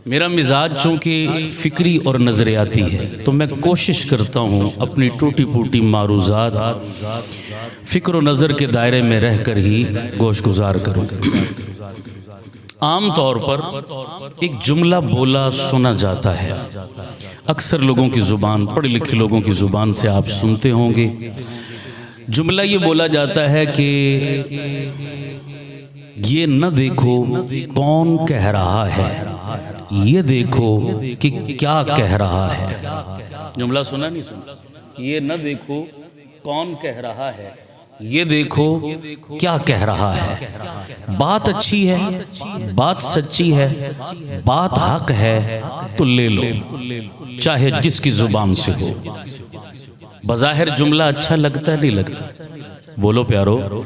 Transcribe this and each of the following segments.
میرا مزاج چونکہ فکری اور نظریاتی ہے تو میں کوشش کرتا ہوں اپنی ٹوٹی پوٹی معروضات فکر و نظر کے دائرے میں رہ کر ہی گوش گزار کروں۔ عام طور پر ایک جملہ بولا سنا جاتا ہے، اکثر لوگوں کی زبان، پڑھے لکھے لوگوں کی زبان سے آپ سنتے ہوں گے۔ جملہ یہ بولا جاتا ہے کہ یہ نہ دیکھو کون کہہ رہا ہے، یہ دیکھو کہ کیا کہہ رہا ہے۔ جملہ سنا نہیں سنا؟ یہ نہ دیکھو کون کہہ رہا ہے، یہ دیکھو کیا کہہ رہا ہے۔ بات اچھی ہے، بات سچی ہے، بات حق ہے تو لے لو، چاہے جس کی زبان سے ہو۔ بظاہر جملہ اچھا لگتا ہے نہیں لگتا؟ بولو پیارو،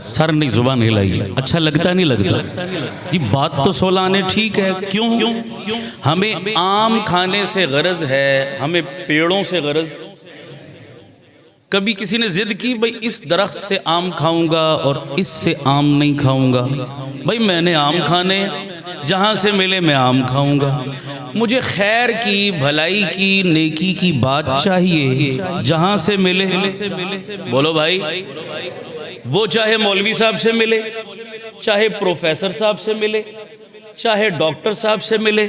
سر نہیں زبان ہلائیے، اچھا لگتا نہیں لگتا؟ جی بات تو 16 آنے ٹھیک ہے، کیوں؟ ہمیں آم کھانے سے غرض ہے، ہمیں پیڑوں سے غرض۔ کبھی کسی نے ضد کی بھئی اس درخت سے آم کھاؤں گا اور اس سے آم نہیں کھاؤں گا، بھئی میں نے آم کھانے، جہاں سے ملے میں آم کھاؤں گا۔ مجھے خیر کی، بھلائی کی، نیکی کی بات چاہیے، جہاں سے ملے۔ بولو بھائی، وہ چاہے مولوی صاحب سے ملے، چاہے پروفیسر صاحب سے ملے، چاہے ڈاکٹر صاحب سے ملے،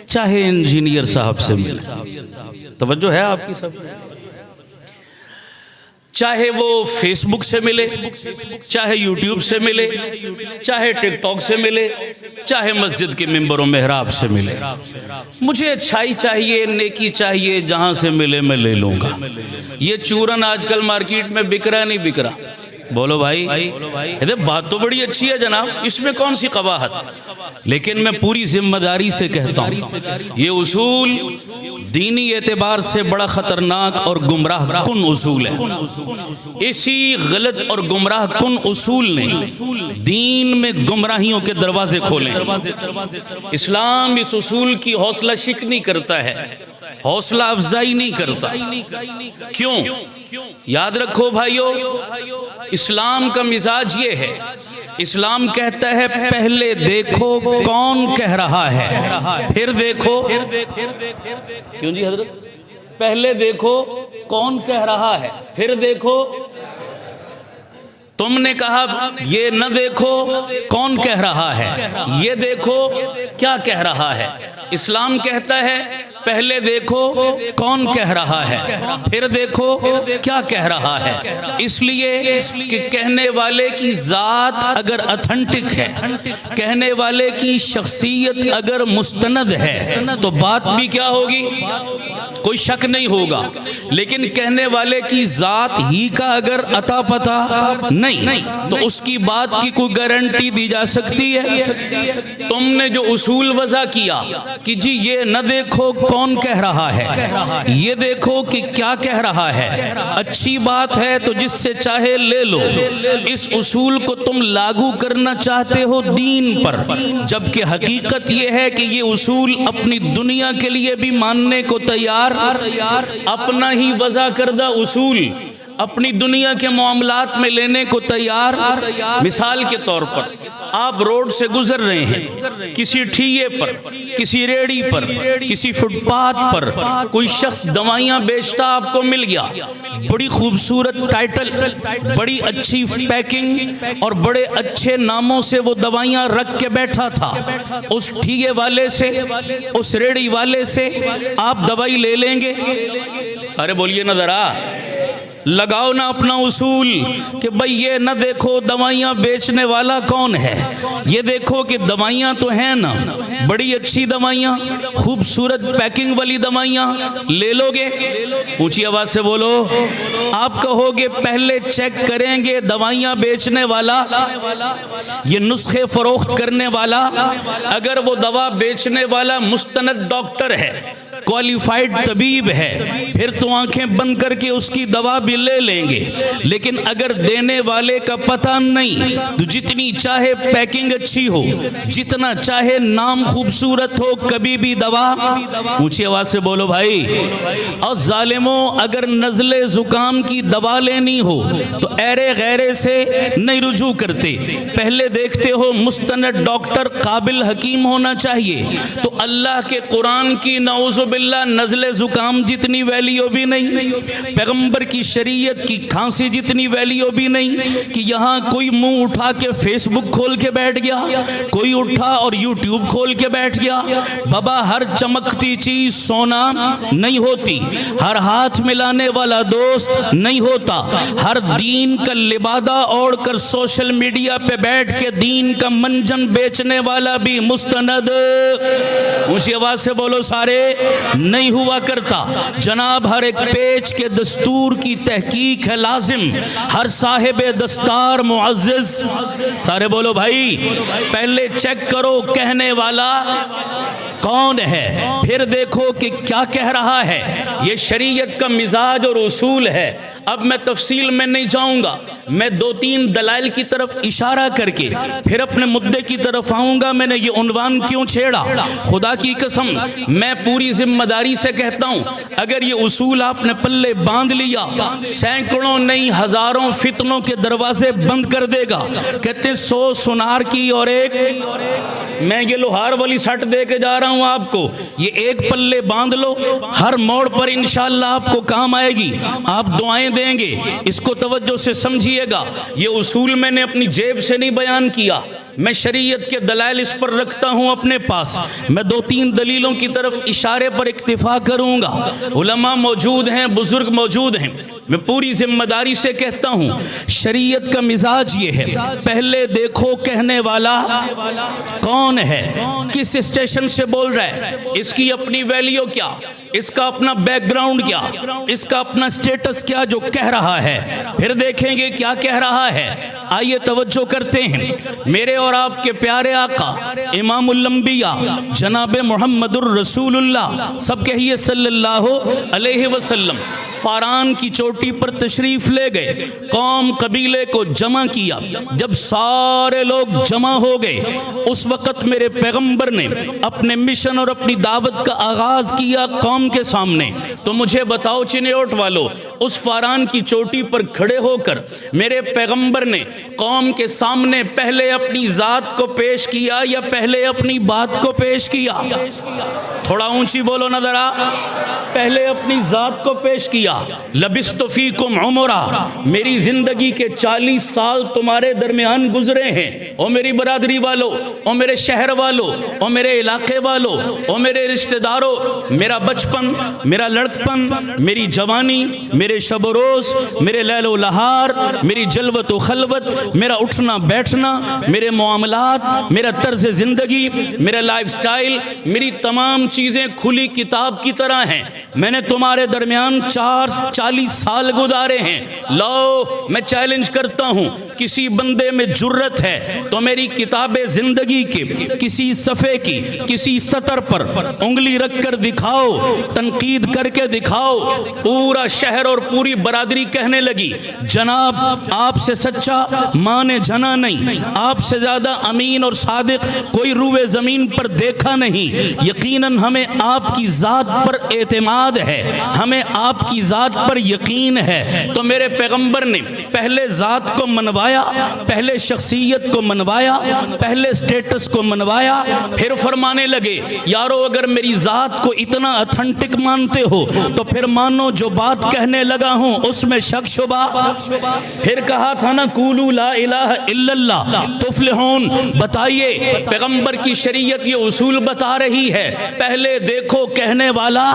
چاہے انجینئر صاحب سے ملے۔ توجہ ہے آپ کی سب؟ چاہے وہ فیس بک سے ملے، چاہے یوٹیوب سے ملے، چاہے ٹک ٹاک سے ملے، چاہے مسجد کے ممبر و محراب سے ملے، مجھے اچھائی چاہیے، نیکی چاہیے، جہاں سے ملے میں لے لوں گا۔ یہ چورن آج کل مارکیٹ میں بک رہا نہیں بک رہا؟ بولو بھائی، بات تو بڑی اچھی ہے جناب، اس میں کون سی قباحت؟ لیکن میں پوری ذمہ داری سے کہتا ہوں یہ اصول دینی اعتبار سے بڑا خطرناک اور گمراہ کن اصول ہے۔ اسی غلط اور گمراہ کن اصول نے دین میں گمراہیوں کے دروازے کھولے۔ اسلام اس اصول کی حوصلہ شکنی کرتا ہے، حوصلہ افزائی نہیں کرتا۔ کیوں؟ یاد رکھو بھائیو، اسلام کا مزاج یہ ہے، اسلام کہتا ہے پہلے دیکھو کون کہہ رہا ہے، پھر دیکھو۔ کیوں جی حضرت؟ پہلے دیکھو کون کہہ رہا ہے، پھر دیکھو۔ تم نے کہا یہ نہ دیکھو کون کہہ رہا ہے، یہ دیکھو کیا کہہ رہا ہے۔ اسلام کہتا ہے پہلے دیکھو کون کہہ رہا ہے، پھر دیکھو کیا کہہ رہا ہے۔ اس لیے کہ کہنے والے کی ذات اگر اتھنٹک ہے، کہنے والے کی شخصیت اگر مستند ہے تو بات بھی کیا ہوگی؟ کوئی شک نہیں ہوگا۔ لیکن کہنے والے کی ذات ہی کا اگر عطا پتہ نہیں تو اس کی بات کی کوئی گارنٹی دی جا سکتی ہے؟ تم نے جو اصول وضع کیا کہ جی یہ نہ دیکھو کون کہہ رہا ہے، یہ دیکھو کہ کیا کہہ رہا ہے، اچھی بات ہے تو جس سے چاہے لے لو۔ اس اصول کو تم لاگو کرنا چاہتے ہو دین پر، جبکہ حقیقت یہ ہے کہ یہ اصول اپنی دنیا کے لیے بھی ماننے کو تیار، اپنا ہی وضع کردہ اصول اپنی دنیا کے معاملات میں لینے کو تیار۔ مثال کے طور پر آپ روڈ سے گزر رہے ہیں، کسی ٹھیے پر، کسی ریڑی پر، کسی فٹ پاتھ پر کوئی شخص دوائیاں بیچتا آپ کو مل گیا، بڑی خوبصورت ٹائٹل، بڑی اچھی پیکنگ اور بڑے اچھے ناموں سے وہ دوائیاں رکھ کے بیٹھا تھا۔ اس ٹھیے والے سے، اس ریڑی والے سے آپ دوائی لے لیں گے؟ سارے بولیے نہ ذرا، لگاؤ نہ اپنا اصول کہ بھئی یہ نہ دیکھو دوائیاں بیچنے والا کون ہے، یہ دیکھو کہ دوائیاں تو ہیں نا، بڑی اچھی دوائیاں، خوبصورت پیکنگ والی دوائیاں لے لو گے؟ اونچی آواز سے بولو۔ آپ کہو گے پہلے چیک کریں گے دوائیاں بیچنے والا، یہ نسخے فروخت کرنے والا، اگر وہ دوا بیچنے والا مستند ڈاکٹر ہے کوالیفائڈ طبیب ہے، پھر تو آنکھیں بند کر کے اس کی دوا بھی لے لیں گے، لیکن اگر دینے والے کا پتہ نہیں تو جتنی چاہے پیکنگ اچھی ہو، جتنا چاہے نام خوبصورت ہو، کبھی بھی دوا، اونچی آواز سے بولو بھائی۔ اور ظالموں، اگر نزلے زکام کی دوا لینی ہو تو ایرے غیرے سے نہیں رجوع کرتے، پہلے دیکھتے ہو مستند ڈاکٹر قابل حکیم ہونا چاہیے، تو اللہ کے قرآن کی نعوذ باللہ نزلے زکام جتنی ویلیو بھی نہیں، پیغمبر کی شریعت کی کھانسی جتنی ویلیو بھی نہیں کہ یہاں کوئی منہ اٹھا کے فیس بک کھول کے بیٹھ گیا، کوئی اٹھا اور یوٹیوب کھول کے بیٹھ گیا۔ بابا، ہر چمکتی چیز سونا نہیں ہوتی، ہر ہاتھ ملانے والا دوست نہیں ہوتا، ہر دین کا لبادہ اوڑھ کر سوشل میڈیا پہ بیٹھ کے دین کا منجن بیچنے والا بھی مستند، اونچی آواز سے بولو سارے، نہیں ہوا کرتا۔ جناب، ہر ایک پیج کے دستور کی تحقیق ہے لازم، ہر صاحب دستار معزز، سارے بولو بھائی، پہلے چیک کرو کہنے والا کون ہے، پھر دیکھو کہ کیا کہہ رہا ہے۔ یہ شریعت کا مزاج اور اصول ہے۔ اب میں تفصیل میں نہیں جاؤں گا، میں 2-3 دلائل کی طرف اشارہ کر کے پھر اپنے مدعے کی طرف آؤں گا۔ میں نے یہ عنوان کیوں چھیڑا؟ خدا کی قسم میں پوری ذمہ داری سے کہتا ہوں، اگر یہ اصول آپ نے پلے باندھ لیا، سینکڑوں نہیں ہزاروں فتنوں کے دروازے بند کر دے گا۔ کہتے 100 سنار کی اور ایک، میں یہ لوہار والی سٹ دے کے جا رہا ہوں آپ کو، یہ ایک پلے باندھ لو، ہر موڑ پر انشاءاللہ آپ کو کام آئے گی، آپ دعائیں دیں گے۔ اس کو توجہ سے سمجھیے گا، یہ اصول میں نے اپنی جیب سے نہیں بیان کیا، میں شریعت کے دلائل اس پر رکھتا ہوں اپنے پاس۔ میں 2-3 دلیلوں کی طرف اشارے پر اکتفا کروں گا۔ علماء موجود ہیں، بزرگ موجود ہیں، میں پوری ذمہ داری سے کہتا ہوں، شریعت کا مزاج یہ ہے، پہلے دیکھو کہنے والا کون ہے، کس اسٹیشن سے بول رہا ہے، اس کی اپنی ویلیو کیا، اس کا اپنا بیک گراؤنڈ کیا، اس کا اپنا سٹیٹس کیا جو کہہ رہا ہے، پھر دیکھیں گے کیا کہہ رہا ہے۔ آئیے توجہ کرتے ہیں، میرے اور آپ کے پیارے آقا امام الانبیاء جناب محمد الرسول اللہ، سب کہیے صلی اللہ علیہ وسلم، فاران کی چوٹی پر تشریف لے گئے، قوم قبیلے کو جمع کیا۔ جب سارے لوگ جمع ہو گئے، اس وقت میرے پیغمبر نے اپنے مشن اور اپنی دعوت کا آغاز کیا قوم کے سامنے۔ تو مجھے بتاؤ چنیوٹ والو، اس فاران کی چوٹی پر کھڑے ہو کر میرے پیغمبر نے قوم کے سامنے پہلے اپنی ذات کو پیش کیا یا پہلے اپنی بات کو پیش کیا؟ تھوڑا اونچی بولو نہ ذرا، پہلے اپنی ذات کو پیش کیا۔ لبثت فیکم عمرا، میری زندگی کے 40 سال تمہارے درمیان گزرے ہیں، او میری برادری والو، او میرے شہر والو، او میرے علاقے والو، او میرے رشتہ دارو، میرا بچپن، میرا لڑکپن، میری جوانی، میرے شب و روز، میرے لیل و لہار، میری جلوت و خلوت، میرا اٹھنا بیٹھنا، میرے معاملات، میرا طرز زندگی، میرا لائف سٹائل، میری تمام چیزیں کھلی کتاب کی طرح ہیں۔ میں نے تمہارے درمیان 40 سال گزارے ہیں۔ لو، میں چیلنج کرتا ہوں، کسی بندے میں جرت ہے تو میری کتاب زندگی کے کسی صفحے کی کسی سطر پر انگلی رکھ کر دکھاؤ، تنقید کر کے دکھاؤ۔ پورا شہر اور پوری برادری کہنے لگی، جناب آپ سے سچا مانے جنا نہیں، آپ سے زیادہ امین اور صادق کوئی روئے زمین پر دیکھا نہیں، یقیناً ہمیں آپ کی ذات پر اعتماد ہے، ہمیں آپ کی ذات پر یقین ہے۔ تو میرے پیغمبر نے پہلے ذات کو منوایا، پہلے شخصیت کو منوایا، پہلے سٹیٹس کو منوایا، پھر فرمانے لگے یارو اگر میری ذات کو اتنا اتھنٹک مانتے ہو تو پھر مانو جو بات کہنے لگا ہوں اس میں شک شبہ۔ پھر کہا تھا نا قولوا لا الہ الا اللہ تفلحون، بتائیے پیغمبر کی شریعت یہ اصول بتا رہی ہے، پہلے دیکھو کہنے والا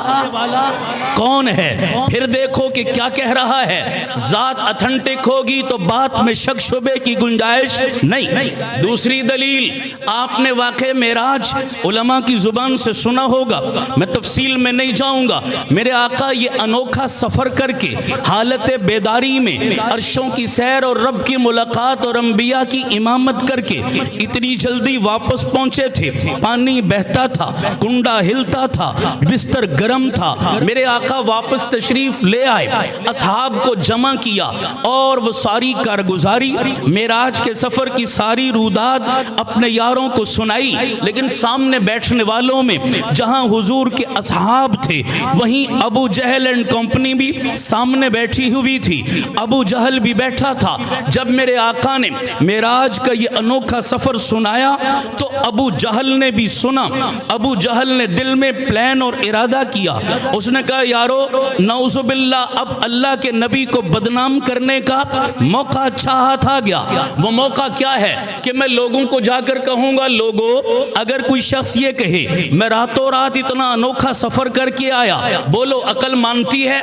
کون ہے، پھر دیکھو کہ کیا کہہ رہا ہے۔ ذات اتھنٹک ہوگی تو بات میں شک شبے کی گنجائش نہیں۔ دوسری دلیل، آپ نے واقع معراج علماء کی زبان سے سنا ہوگا، میں تفصیل میں نہیں جاؤں گا۔ میرے آقا یہ انوکھا سفر کر کے حالت بیداری میں عرشوں کی سیر اور رب کی ملاقات اور انبیاء کی امامت کر کے اتنی جلدی واپس پہنچے تھے۔ پانی بہتا تھا، کنڈا ہلتا تھا، بستر گرم تھا۔ میرے آقا واپس تشریف لے آئے، اصحاب کو جمع کیا اور وہ ساری کارگزاری معراج کے سفر کی ساری روداد اپنے یاروں کو سنائی۔ لیکن سامنے بیٹھنے والوں میں جہاں حضور کے اصحاب تھے وہیں ابو جہل اینڈ کمپنی بھی سامنے بیٹھی ہوئی تھی، ابو جہل بھی بیٹھا تھا۔ جب میرے آقا نے معراج کا یہ انوکھا سفر سنایا تو ابو جہل نے بھی سنا۔ ابو جہل نے دل میں پلان اور ارادہ کیا، اس نے کہا یارو نعوذ باللہ اب اللہ کے نبی کو بدنام کرنے کا موقع اچھا ہاتھ آ گیا۔ وہ موقع کیا ہے کہ میں لوگوں کو جا کر کہوں گا لوگوں اگر کوئی شخص یہ کہے میں راتوں رات اتنا انوکھا سفر کر کے آیا، بولو عقل مانتی ہے؟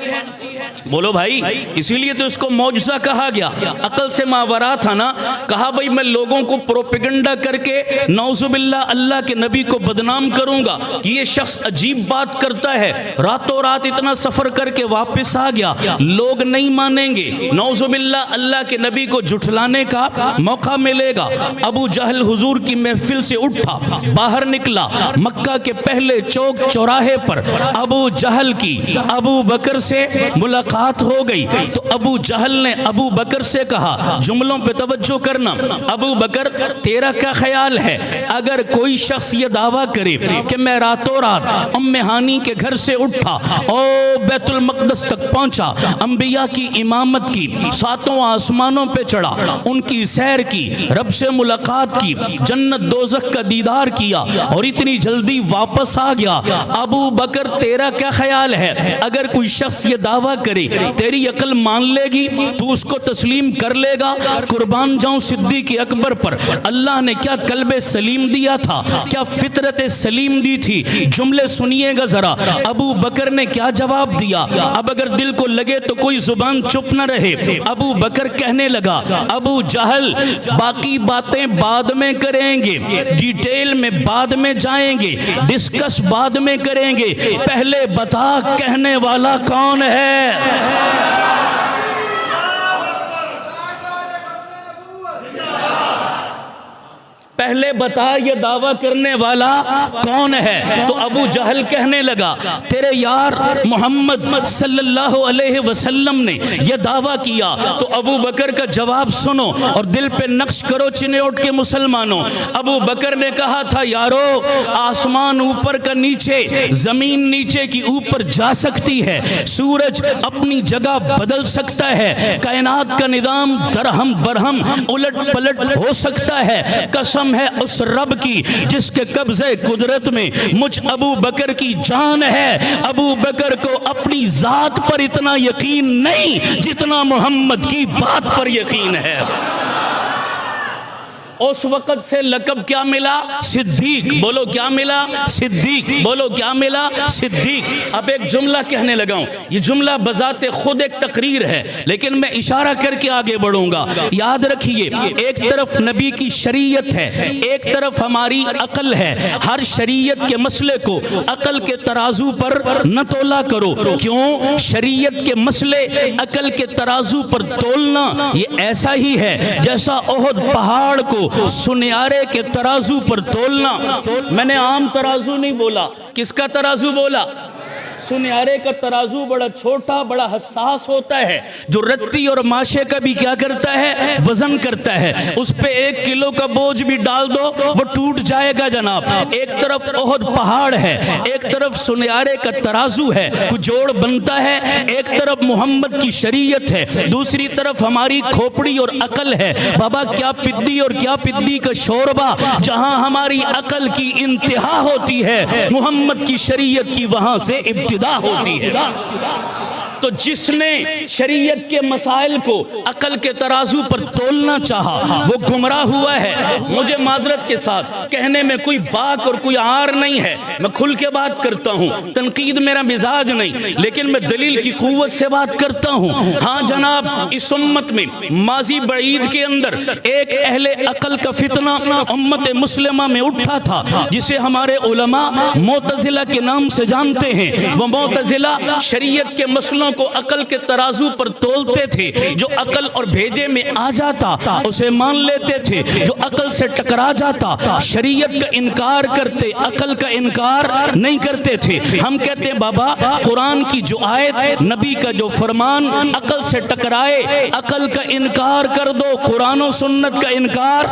بولو بھائی، اسی لیے تو اس کو معجزہ کہا گیا، عقل سے ماورا تھا نا۔ کہا بھائی میں لوگوں کو پروپیگنڈا کر کے نعوذ باللہ اللہ کے نبی کو بدنام کروں گا کہ یہ شخص عجیب بات کرتا ہے، راتوں رات اتنا سفر کر کے واپس آ گیا، لوگ نہیں مانیں گے، نعوذ باللہ اللہ کے نبی کو جھٹلانے کا موقع ملے گا۔ ابو جہل حضور کی محفل سے اٹھا، باہر نکلا، مکہ کے پہلے چوک چوراہے پر ابو جہل کی ابو بکر سے ملاقات ہو گئی۔ تو ابو جہل نے ابو بکر سے کہا، جملوں پہ توجہ کرنا، ابو بکر تیرا کیا خیال ہے اگر کوئی شخص یہ دعویٰ کرے کہ میں راتوں رات ام ہانی کے گھر سے اٹھا اور بیت المقدس تک پہنچا، انبیاء کی امامت کی، ساتوں آسمانوں پہ چڑھا، ان کی سیر کی، رب سے ملاقات کی، جنت دوزخ کا دیدار کیا اور اتنی جلدی واپس آ گیا، ابو بکر تیرا کیا خیال ہے اگر کوئی شخص یہ دعویٰ کرے تیری عقل مان لے گی، تو اس کو تسلیم کر لے گا؟ قربان جاؤں صدیق اکبر پر، اللہ نے کیا قلب سلیم دیا تھا، کیا فطرت سلیم دی تھی۔ جملے سنیے گا ذرا، ابو بکر نے کیا جواب دیا۔ اب اگر دل کو لگے تو کوئی زبان چپ نہ رہے۔ ابو بکر کہنے لگا، ابو جہل باقی باتیں بعد میں کریں گے، ڈیٹیل میں بعد میں جائیں گے، ڈسکس بعد میں کریں گے، پہلے بتا کہنے والا کون ہے؟ پہلے بتا یہ دعویٰ کرنے والا کون ہے؟ تو ابو جہل کہنے لگا تیرے یار محمد صلی اللہ علیہ وسلم نے یہ دعویٰ کیا۔ تو ابو بکر کا جواب سنو اور دل پہ نقش کرو چنوٹ کے مسلمانوں۔ ابو بکر نے کہا تھا یارو آسمان اوپر کا نیچے، زمین نیچے کی اوپر جا سکتی ہے، سورج اپنی جگہ بدل سکتا ہے، کائنات کا نظام درہم برہم الٹ پلٹ ہو سکتا ہے، قسم ہے اس رب کی جس کے قبضے قدرت میں مجھ ابو بکر کی جان ہے۔ ابو بکر کو اپنی ذات پر اتنا یقین نہیں جتنا محمد کی بات پر یقین ہے۔ اس وقت سے لقب کیا ملا؟ صدیق۔ بولو کیا ملا؟ صدیق۔ بولو کیا ملا؟ صدیق۔ اب ایک جملہ کہنے لگا ہوں، یہ جملہ بذات خود ایک تقریر ہے لیکن میں اشارہ کر کے آگے بڑھوں گا۔ یاد رکھیے ایک طرف نبی کی شریعت ہے، ایک طرف ہماری عقل ہے۔ ہر شریعت کے مسئلے کو عقل کے ترازو پر نہ تولا کرو۔ کیوں؟ شریعت کے مسئلے عقل کے ترازو پر تولنا یہ ایسا ہی ہے جیسا احد پہاڑ کو سنیارے کے ترازو پر تولنا۔ میں نے عام ترازو نہیں بولا، کس کا ترازو بولا؟ سنیارے کا ترازو بڑا چھوٹا بڑا حساس ہوتا ہے، جو رتی اور ماشے کا بھی کیا کرتا ہے؟ وزن کرتا ہے۔ اس پہ 1 کلو کا بوجھ بھی ڈال دو وہ ٹوٹ جائے گا جناب۔ ایک طرف احد پہاڑ ہے، ایک طرف سنیارے کا ترازو ہے، کوئی جوڑ بنتا ہے۔ ایک طرف محمد کی شریعت ہے، دوسری طرف ہماری کھوپڑی اور عقل ہے۔ بابا کیا پدی اور کیا پدی کا شوربہ، جہاں ہماری عقل کی انتہا ہوتی ہے محمد کی شریعت کی وہاں سے ابتدا ہوتی ہے۔ تو جس نے شریعت کے مسائل کو عقل کے ترازو پر تولنا چاہا وہ گمراہ ہوا ہے۔ مجھے معذرت کے ساتھ کہنے میں کوئی باک اور کوئی عار نہیں ہے، میں کھل کے بات کرتا ہوں، تنقید میرا مزاج نہیں، لیکن میں دلیل کی قوت سے بات کرتا ہوں۔ ہاں جناب، اس امت میں ماضی بعید کے اندر ایک اہل عقل کا فتنہ امت مسلمہ میں اٹھا تھا، جسے ہمارے علماء معتزلہ کے نام سے جانتے ہیں۔ وہ معتزلہ شریعت کے مسئلوں کو عقل کے ترازو پر تولتے تھے، جو عقل اور بھیجے میں آ جاتا اسے مان لیتے تھے، جو عقل سے ٹکرا جاتا شریعت کا انکار کرتے، عقل کا انکار نہیں کرتے تھے۔ ہم کہتے ہیں بابا قرآن کی جو آیت، نبی کا جو فرمان عقل سے ٹکرائے عقل کا انکار کر دو، قرآن و سنت کا انکار۔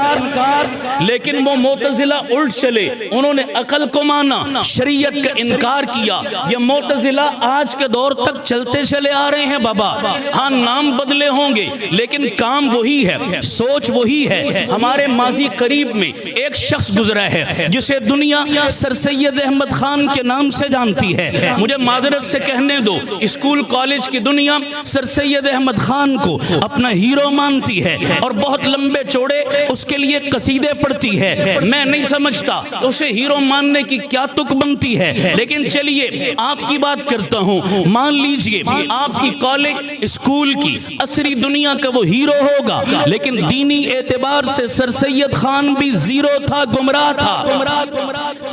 لیکن وہ معتزلہ الٹ چلے، انہوں نے عقل کو مانا، شریعت کا انکار کیا۔ یہ معتزلہ آج کے دور تک چلتے چلے آ رہے ہیں بابا۔ ہاں نام بدلے ہوں گے لیکن کام وہی ہے، سوچ وہی ہے۔ ہمارے ماضی قریب میں ایک شخص گزرا ہے جسے دنیا سر سید احمد خان کے نام سے جانتی ہے۔ مجھے معذرت سے کہنے دو، اسکول کالج کی دنیا سر سید احمد خان کو اپنا ہیرو مانتی ہے اور بہت لمبے چوڑے اس کے لیے قصیدے پڑھتی ہے۔ میں نہیں سمجھتا اسے ہیرو ماننے کی کیا تک بنتی ہے، لیکن چلیے آپ کی بات کرتا ہوں۔ مان لیجئے آپ کی کالج اسکول کی عصری دنیا کا وہ ہیرو ہوگا، لیکن دینی اعتبار سے سر سید خان بھی زیرو تھا، گمراہ تھا۔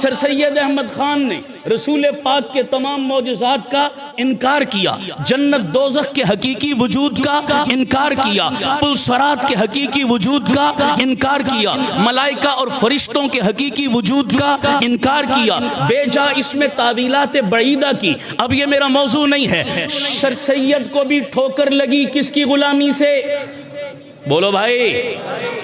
سر سید احمد خان نے رسول پاک کے تمام معجزات کا انکار کیا، جنت دوزخ کے حقیقی وجود کا انکار کیا، پل صراط کے حقیقی وجود کا انکار کیا، ملائکہ اور فرشتوں کے حقیقی وجود کا انکار کیا، بے جا اس میں تعویلات بعیدہ کی۔ اب یہ میرا موضوع نہیں ہے۔ سر سید کو بھی ٹھوکر لگی کس کی غلامی سے؟ بولو بھائی،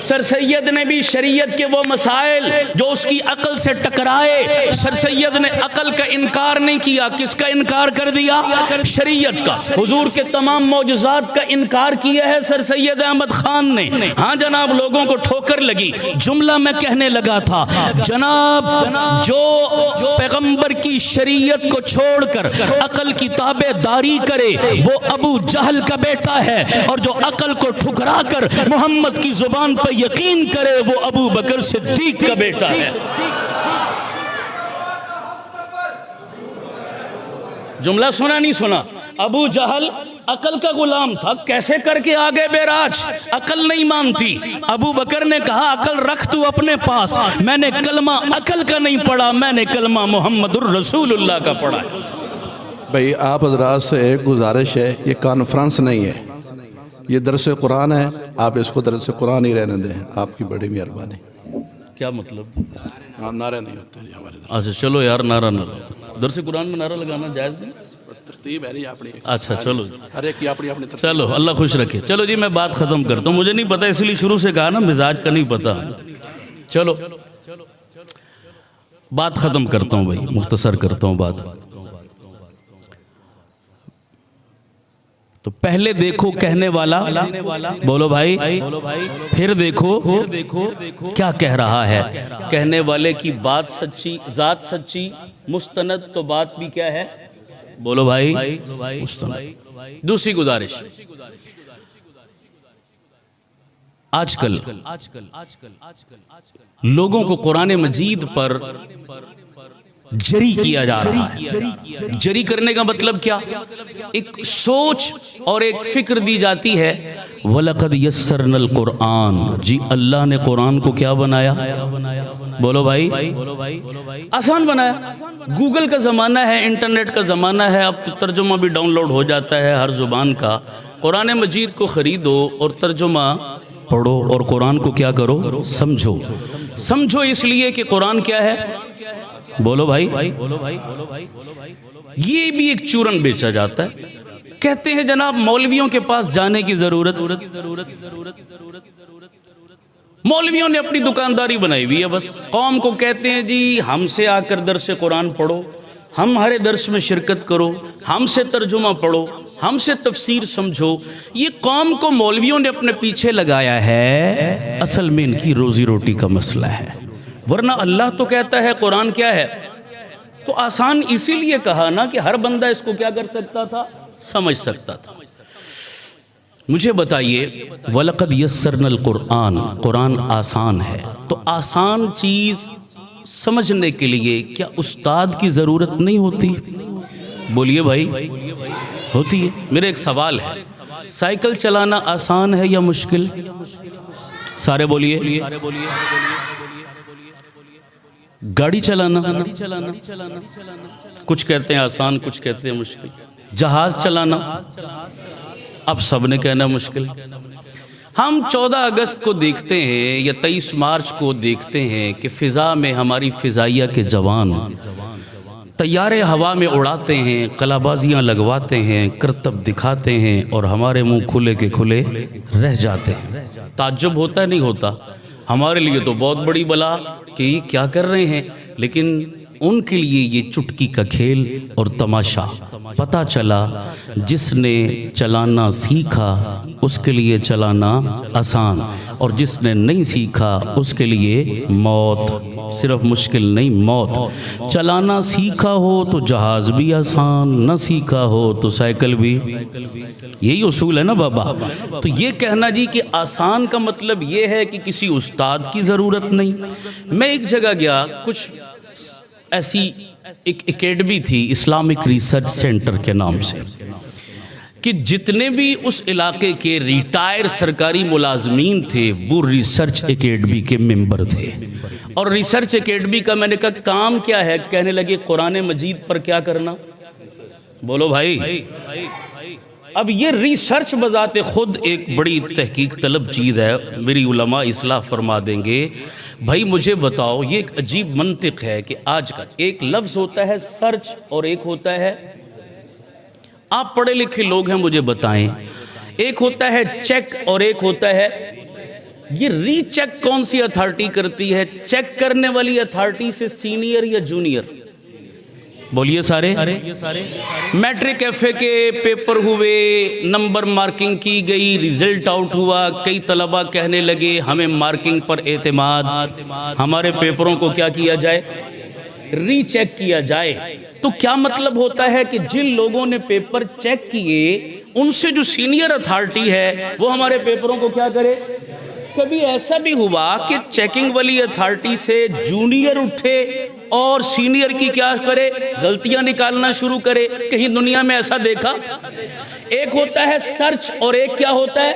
سر سید نے بھی شریعت کے وہ مسائل جو اس کی عقل سے ٹکرائے، سر سید نے عقل کا انکار نہیں کیا، کس کا انکار کر دیا؟ شریعت کا۔ حضور کے تمام معجزات کا انکار کیا ہے سر سید احمد خان نے۔ ہاں جناب، لوگوں کو ٹھوکر لگی۔ جملہ میں کہنے لگا تھا، جناب جو پیغمبر کی شریعت کو چھوڑ کر عقل کی تابع داری کرے وہ ابو جہل کا بیٹا ہے، اور جو عقل کو ٹھکرا کر محمد کی زبان پر یقین کرے وہ ابو بکر صدیق کا بیٹا ہے۔ جملہ سنا نہیں سنا؟ ابو جہل عقل کا غلام تھا، کیسے کر کے آگے بیراج، عقل نہیں مانتی۔ ابو بکر نے کہا عقل رکھ تو اپنے پاس، میں نے کلمہ عقل کا نہیں پڑھا، میں نے کلمہ محمد الرسول اللہ کا پڑھا ہے۔ بھئی آپ حضرات سے ایک گزارش ہے، یہ کانفرنس نہیں ہے، یہ درس قرآن ہے، آپ اس کو درس قرآن ہی رہنے دیں، آپ کی بڑی مہربانی۔ کیا مطلب؟ نعرے نہیں ہوتے جی ہمارے درس۔ اچھا چلو یار، نعرہ درس قرآن میں نعرہ لگانا جائز نہیں؟ بس ترتیب ہے اپنی۔ اچھا چلو ہر ایک کی اپنی اپنی ترتیب۔ چلو اللہ خوش رکھے۔ چلو جی میں بات ختم کرتا ہوں، مجھے نہیں پتا اس لیے شروع سے کہا نا، مزاج کا نہیں پتا۔ چلو بات ختم کرتا ہوں بھائی، مختصر کرتا ہوں بات۔ تو پہلے دیکھو کہنے والا، بولو بھائی، پھر دیکھو کیا کہہ رہا ہے۔ کہنے والے کی بات سچی، ذات سچی، مستند تو بات بھی کیا ہے؟ بولو بھائی، مستند۔ دوسری گزارش، آج کل لوگوں کو قرآن مجید پر جری کیا جا رہا ہے۔ جری کرنے کا مطلب کیا؟ ایک سوچ اور ایک فکر دی جاتی ہے، وَلَقَدْ يَسَّرْنَا الْقُرْآنَ، جی اللہ نے قرآن کو کیا بنایا؟ بولو بھائی، آسان بنایا۔ گوگل کا زمانہ ہے، انٹرنیٹ کا زمانہ ہے، اب تو ترجمہ بھی ڈاؤن لوڈ ہو جاتا ہے ہر زبان کا۔ قرآن مجید کو خریدو اور ترجمہ پڑھو اور قرآن کو کیا کرو؟ سمجھو۔ سمجھو اس لیے کہ قرآن کیا ہے؟ بولو بھائی، یہ بھی ایک چورن بیچا جاتا ہے۔ کہتے ہیں جناب مولویوں کے پاس جانے کی ضرورت، مولویوں نے اپنی دکانداری بنائی ہوئی ہے، بس قوم کو کہتے ہیں جی ہم سے آ کر درس قرآن پڑھو، ہم ہر درس میں شرکت کرو، ہم سے ترجمہ پڑھو، ہم سے تفسیر سمجھو۔ یہ قوم کو مولویوں نے اپنے پیچھے لگایا ہے، اصل میں ان کی روزی روٹی کا مسئلہ ہے، ورنہ اللہ تو کہتا ہے قرآن کیا ہے؟ تو آسان اسی لیے کہا نا کہ ہر بندہ اس کو کیا کر سکتا تھا؟ سمجھ سکتا تھا۔ مجھے بتائیے وَلَقَدْ يَسَّرْنَا الْقُرْآنَ، قرآن آسان ہے، تو آسان چیز سمجھنے کے لیے کیا استاد کی ضرورت نہیں ہوتی؟ بولیے بھائی، ہوتی ہے۔ میرے ایک سوال ہے، سائیکل چلانا آسان ہے یا مشکل؟ سارے بولیے۔ گاڑی چلانا کچھ کہتے ہیں آسان، کچھ کہتے ہیں مشکل۔ جہاز چلانا اب سب نے کہنا مشکل۔ ہم 14 اگست کو دیکھتے ہیں یا 23 مارچ کو دیکھتے ہیں کہ فضا میں ہماری فضائیہ کے جوان طیارے ہوا میں اڑاتے ہیں، قلعہ بازیاں لگواتے ہیں، کرتب دکھاتے ہیں، اور ہمارے منہ کھلے کے کھلے رہ جاتے ہیں۔ تعجب ہوتا ہے نہیں ہوتا؟ ہمارے لیے تو بہت بڑی بلا کہ یہ کیا کر رہے ہیں، لیکن ان کے لیے یہ چٹکی کا کھیل اور تماشا۔ پتہ چلا جس نے چلانا سیکھا اس کے لیے چلانا آسان، اور جس نے نہیں سیکھا اس کے لیے موت، صرف مشکل نہیں موت۔ چلانا سیکھا ہو تو جہاز بھی آسان، نہ سیکھا ہو تو سائیکل بھی۔ یہی اصول ہے نا بابا۔ تو یہ کہنا جی کہ آسان کا مطلب یہ ہے کہ کسی استاد کی ضرورت نہیں۔ میں ایک جگہ گیا، کچھ ایسی ایک اکیڈمی تھی اسلامک ریسرچ سینٹر کے نام سے، کہ جتنے بھی اس علاقے کے ریٹائر سرکاری ملازمین تھے وہ ریسرچ اکیڈمی کے ممبر تھے۔ اور ریسرچ اکیڈمی کا میں نے کہا کام کیا ہے؟ کہنے لگے قرآن مجید پر کیا کرنا؟ بولو بھائی۔ اب یہ ریسرچ بذات خود ایک بڑی تحقیق طلب چیز ہے، میری علماء اصلاح فرما دیں گے۔ بھائی مجھے بتاؤ، یہ ایک عجیب منطق ہے کہ آج کل ایک لفظ ہوتا ہے سرچ اور ایک ہوتا ہے، آپ پڑھے لکھے لوگ ہیں مجھے بتائیں، ایک ہوتا ہے چیک اور ایک ہوتا ہے، یہ ری چیک کون سی اتھارٹی کرتی ہے؟ چیک کرنے والی اتھارٹی سے سینئر یا جونیئر؟ بولیے سارے۔ میٹرک ایف اے کے پیپر ہوئے، نمبر مارکنگ کی گئی، ریزلٹ آؤٹ ہوا، کئی طلبہ کہنے لگے ہمیں مارکنگ پر اعتماد، ہمارے پیپروں کو کیا کیا جائے؟ ری چیک کیا جائے۔ تو کیا مطلب ہوتا ہے کہ جن لوگوں نے پیپر چیک کیے ان سے جو سینئر اتھارٹی ہے وہ ہمارے پیپروں کو کیا کرے؟ کبھی ایسا بھی ہوا کہ چیکنگ والی اتھارٹی سے جونیئر اٹھے اور سینئر کی کیا کرے؟ غلطیاں نکالنا شروع کرے؟ کہیں دنیا میں ایسا دیکھا؟ ایک ہوتا ہے سرچ اور ایک کیا ہوتا ہے؟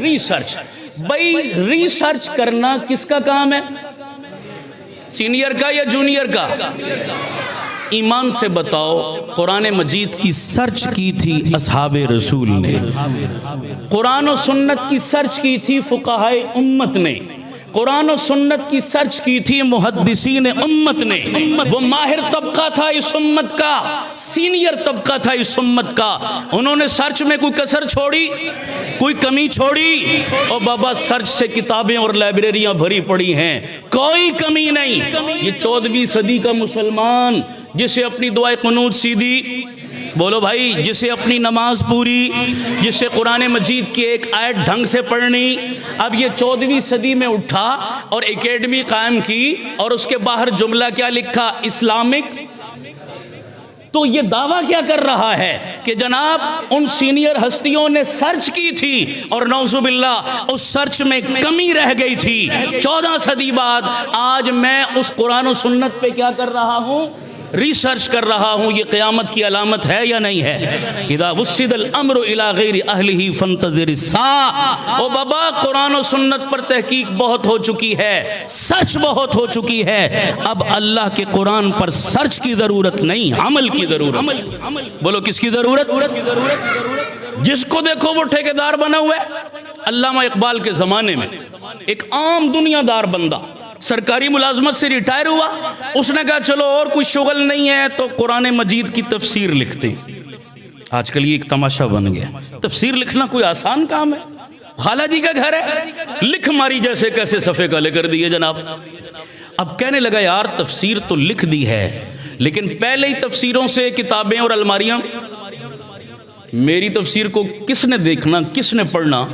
ریسرچ۔ بھائی ریسرچ کرنا کس کا کام ہے؟ سینئر کا یا جونیئر کا؟ ایمان سے بتاؤ، قرآن مجید کی سرچ کی تھی اصحاب رسول نے، قرآن و سنت کی سرچ کی تھی فقہائے امت نے، قرآن و سنت کی سرچ کی تھی محدثین امت نے۔ وہ ماہر طبقہ تھا اس امت کا، سینئر طبقہ تھا اس امت کا، انہوں نے سرچ میں کوئی کسر چھوڑی؟ کوئی کمی چھوڑی؟ اور بابا سرچ سے کتابیں اور لائبریریاں بھری پڑی ہیں، کوئی کمی نہیں۔ یہ 14ویں صدی کا مسلمان جسے اپنی دعائے قنوت سیدھی، بولو بھائی، جسے اپنی نماز پوری، جسے قرآن مجید کی ایک آیت ڈھنگ سے پڑھنی، اب یہ 14ویں صدی میں اٹھا اور اکیڈمی قائم کی اور اس کے باہر جملہ کیا لکھا؟ اسلامک۔ تو یہ دعویٰ کیا کر رہا ہے کہ جناب ان سینئر ہستیوں نے سرچ کی تھی اور نعوذ باللہ اس سرچ میں کمی رہ گئی تھی۔ 14 صدی بعد آج میں اس قرآن و سنت پہ کیا کر رہا ہوں؟ ریسرچ کر رہا ہوں۔ یہ قیامت کی علامت ہے یا نہیں ہے؟ اذا وسد الامر الى غیر اہلہ فانتظر الساعہ۔ او بابا قرآن و سنت پر تحقیق بہت ہو چکی ہے، سرچ بہت ہو چکی ہے، اب اللہ کے قرآن پر سرچ کی ضرورت نہیں، عمل کی ضرورت۔ بولو کس کی ضرورت؟ جس کو دیکھو وہ ٹھیکیدار بنا ہوا ہے۔ علامہ اقبال کے زمانے میں ایک عام دنیا دار بندہ سرکاری ملازمت سے ریٹائر ہوا، اس نے کہا چلو اور کوئی شغل نہیں ہے تو قرآن مجید کی تفسیر لکھتے ہیں۔ آج کل یہ ایک تماشا بن گیا، تفسیر لکھنا کوئی آسان کام ہے؟ خالہ جی کا گھر ہے، لکھ ماری جیسے کیسے صفحے کالے کر دیے جناب۔ اب کہنے لگا یار تفسیر تو لکھ دی ہے، لیکن پہلے ہی تفسیروں سے کتابیں اور الماریاں، میری تفسیر کو کس نے دیکھنا، کس نے پڑھنا؟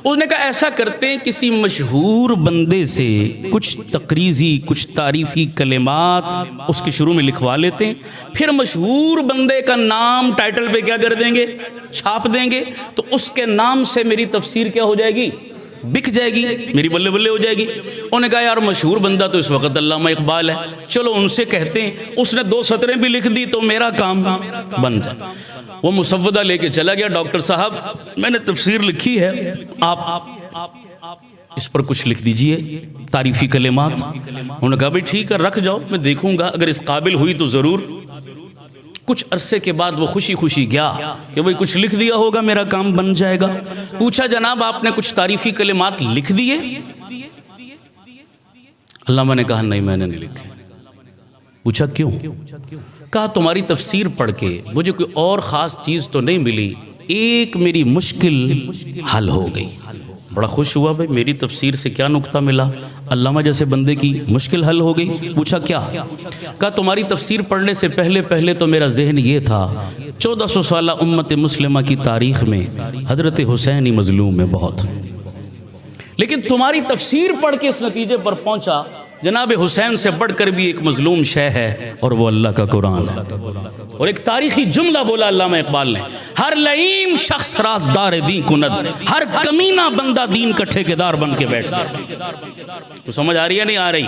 اس نے کہا ایسا کرتے ہیں کسی مشہور بندے سے کچھ تقریزی کچھ تعریفی کلمات اس کے شروع میں لکھوا لیتے ہیں، پھر مشہور بندے کا نام ٹائٹل پہ کیا کر دیں گے، چھاپ دیں گے، تو اس کے نام سے میری تفسیر کیا ہو جائے گی، بک جائے گی، میری بلے بلے ہو جائے گی۔ انہوں نے کہا یار مشہور بندہ تو اس وقت علامہ اقبال ہے، چلو ان سے کہتے ہیں، اس نے 2 سطریں بھی لکھ دی تو میرا کام بن جائے۔ وہ مسودہ لے کے چلا گیا، ڈاکٹر صاحب میں نے تفسیر لکھی ہے، آپ اس پر کچھ لکھ دیجئے تعریفی کلمات۔ انہوں نے کہا بھئی ٹھیک ہے رکھ جاؤ، میں دیکھوں گا، اگر اس قابل ہوئی تو ضرور۔ کچھ عرصے کے بعد وہ خوشی خوشی گیا کہ بھئی کچھ لکھ دیا ہوگا، میرا کام بن جائے گا۔ پوچھا جناب آپ نے کچھ تعریفی کلمات لکھ دیے؟ علامہ نے کہا نہیں میں نے نہیں لکھے۔ پوچھا کیوں؟ کہا تمہاری تفسیر پڑھ کے مجھے کوئی اور خاص چیز تو نہیں ملی، ایک میری مشکل حل ہو گئی۔ بڑا خوش ہوا بھئی میری تفسیر سے کیا نکتہ ملا، علامہ جیسے بندے کی مشکل حل ہو گئی۔ پوچھا کیا؟ کہا تمہاری تفسیر پڑھنے سے پہلے تو میرا ذہن یہ تھا 1400 سالہ امت مسلمہ کی تاریخ میں حضرت حسین ہی مظلوم ہے بہت، لیکن تمہاری تفسیر پڑھ کے اس نتیجے پر پہنچا جناب حسین سے بڑھ کر بھی ایک مظلوم شے ہے اور وہ اللہ کا قرآن ہے۔ اور ایک تاریخی جملہ بولا علامہ اقبال نے، ہر لئیم شخص رازدار دین کند، ہر کمینہ بندہ دین کا ٹھیکیدار بن کے بیٹھ گیا۔ تو سمجھ آ رہی ہے نہیں آ رہی؟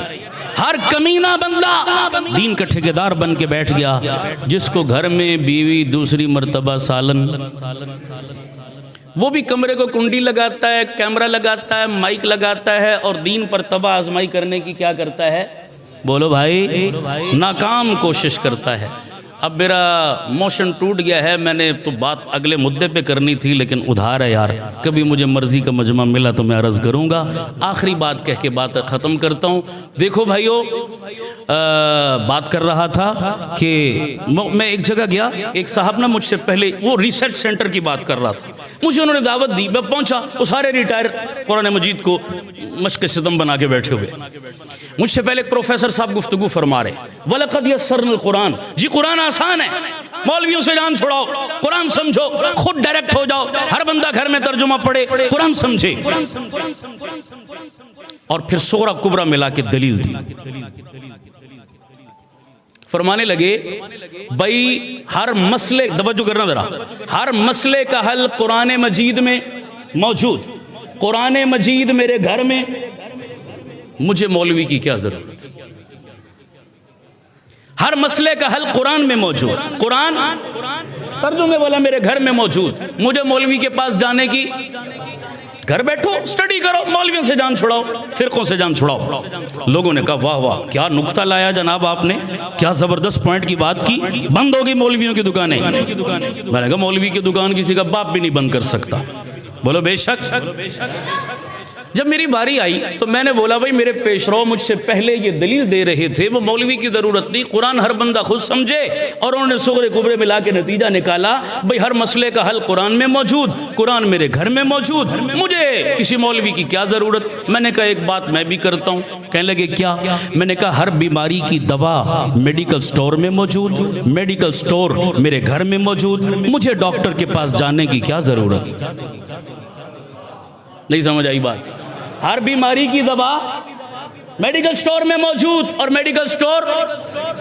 ہر کمینہ بندہ دین کا ٹھیکیدار بن کے بیٹھ گیا، جس کو گھر میں بیوی دوسری مرتبہ سالن، وہ بھی کمرے کو کنڈی لگاتا ہے، کیمرہ لگاتا ہے، مائک لگاتا ہے، اور دین پر تباہ آزمائی کرنے کی کیا کرتا ہے؟ بولو بھائی، ناکام کوشش کرتا ہے۔ اب میرا موشن ٹوٹ گیا ہے، میں نے تو بات اگلے مدے پہ کرنی تھی لیکن ادھار ہے یار، کبھی مجھے مرضی کا مجمع ملا تو میں عرض کروں گا۔ آخری بات کہہ کے بات ختم کرتا ہوں۔ دیکھو بھائیو، بات کر رہا تھا کہ میں ایک جگہ گیا، ایک صاحب نے مجھ سے پہلے وہ ریسرچ سینٹر کی بات کر رہا تھا، مجھے انہوں نے دعوت دی، میں پہنچا، وہ سارے ریٹائر قرآن مجید کو مشق ستم بنا کے بیٹھے ہوئے۔ مجھ سے پہلے ایک پروفیسر صاحب گفتگو فرما رہے، وَلَقَدْ يَسَّرْنَا الْقُرْآنَ، جی قرآن آسان ہے، مولویوں سے جان چھڑاؤ، قرآن سمجھو، خود ڈائریکٹ ہو جاؤ، ہر بندہ گھر میں ترجمہ پڑھے، قرآن سمجھے، اور پھر سورہ کبریٰ ملا کے دلیل دی۔ فرمانے لگے بھائی ہر مسئلے، توجہ کرنا ذرا، ہر مسئلے کا حل قرآن مجید میں موجود، قرآن مجید میرے گھر میں، مجھے مولوی کی کیا ضرورت؟ ہر مسئلے کا حل قرآن میں موجود، قرآن ترجمے والا میرے گھر میں موجود، مجھے مولوی کے پاس جانے کی، گھر بیٹھو سٹڈی کرو، مولویوں سے جان چھڑاؤ، فرقوں سے جان چھڑاؤ۔ لوگوں نے کہا واہ واہ کیا نکتہ لایا جناب آپ نے، کیا زبردست پوائنٹ کی بات کی، بند ہوگی مولویوں کی دکانیں۔ میں نے کہا مولوی کی دکان کسی کا باپ بھی نہیں بند کر سکتا، بولو بے شک۔ جب میری باری آئی تو میں نے بولا بھائی میرے پیش رو مجھ سے پہلے یہ دلیل دے رہے تھے، وہ مولوی کی ضرورت نہیں، قرآن ہر بندہ خود سمجھے، اور انہوں نے سورہ کبریٰ ملا کے نتیجہ نکالا بھائی ہر مسئلے کا حل قرآن میں موجود، قرآن میرے گھر میں موجود، مجھے کسی مولوی کی کیا ضرورت۔ میں نے کہا ایک بات میں بھی کرتا ہوں۔ کہنے لگے کیا؟ میں نے کہا ہر بیماری کی دوا میڈیکل سٹور میں موجود، میڈیکل سٹور میرے گھر میں موجود، مجھے ڈاکٹر کے پاس جانے کی کیا ضرورت؟ نہیں سمجھ آئی بات؟ ہر بیماری کی دوا میڈیکل سٹور میں موجود، اور میڈیکل سٹور،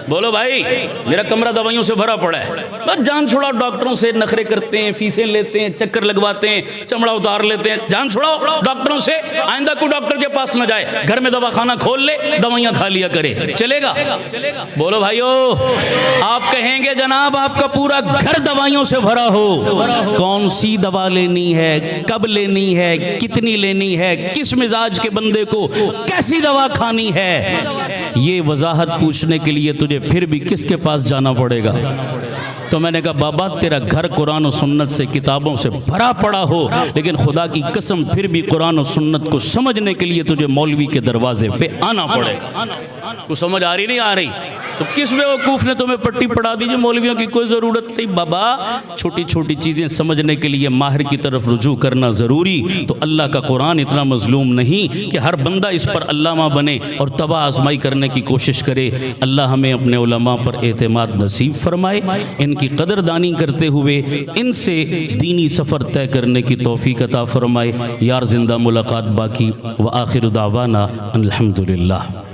بولو بھائی میرا کمرہ دوائیوں سے بھرا پڑا ہے، بس جان چھڑاؤ، ڈاکٹروں سے نخرے کرتے ہیں، فیسیں لیتے ہیں، چکر لگواتے ہیں، چمڑا اتار لیتے ہیں، جان چھڑاؤ ڈاکٹروں سے، آئندہ کوئی ڈاکٹر کے پاس نہ جائے، گھر میں دواخانہ کھول لے، دوائیاں کھا لیا کرے، چلے گا؟ بولو بھائیو، آپ کہیں گے جناب آپ کا پورا گھر دوائیوں سے بھرا ہو، کون سی دوا لینی ہے، کب لینی ہے، کتنی لینی ہے، کس مزاج کے بندے کو کیسی دوا کھانی ہے، یہ وضاحت پوچھنے کے لیے تجھے پھر بھی کس کے پاس جانا پڑے گا؟ تو میں نے کہا بابا تیرا گھر قرآن و سنت سے کتابوں سے بھرا پڑا ہو، لیکن خدا کی قسم پھر بھی قرآن و سنت کو سمجھنے کے لیے تجھے مولوی کے دروازے پہ آنا پڑے گا۔ کو سمجھ آ رہی نہیں آ رہی؟ تو کس بیوقوف نے تمہیں پٹی پڑھا دی جو مولویوں کی کوئی ضرورت نہیں؟ بابا چھوٹی چھوٹی چیزیں سمجھنے کے لیے ماہر کی طرف رجوع کرنا ضروری۔ تو اللہ کا قرآن اتنا مظلوم نہیں کہ ہر بندہ اس پر علامہ بنے اور تباہ آزمائی کرنے کی کوشش کرے۔ اللہ ہمیں اپنے علماء پر اعتماد نصیب فرمائے، ان کی کی قدردانی کرتے ہوئے ان سے دینی سفر طے کرنے کی توفیق عطا فرمائے. یار زندہ ملاقات باقی. وآخر دعوانا الحمدللہ.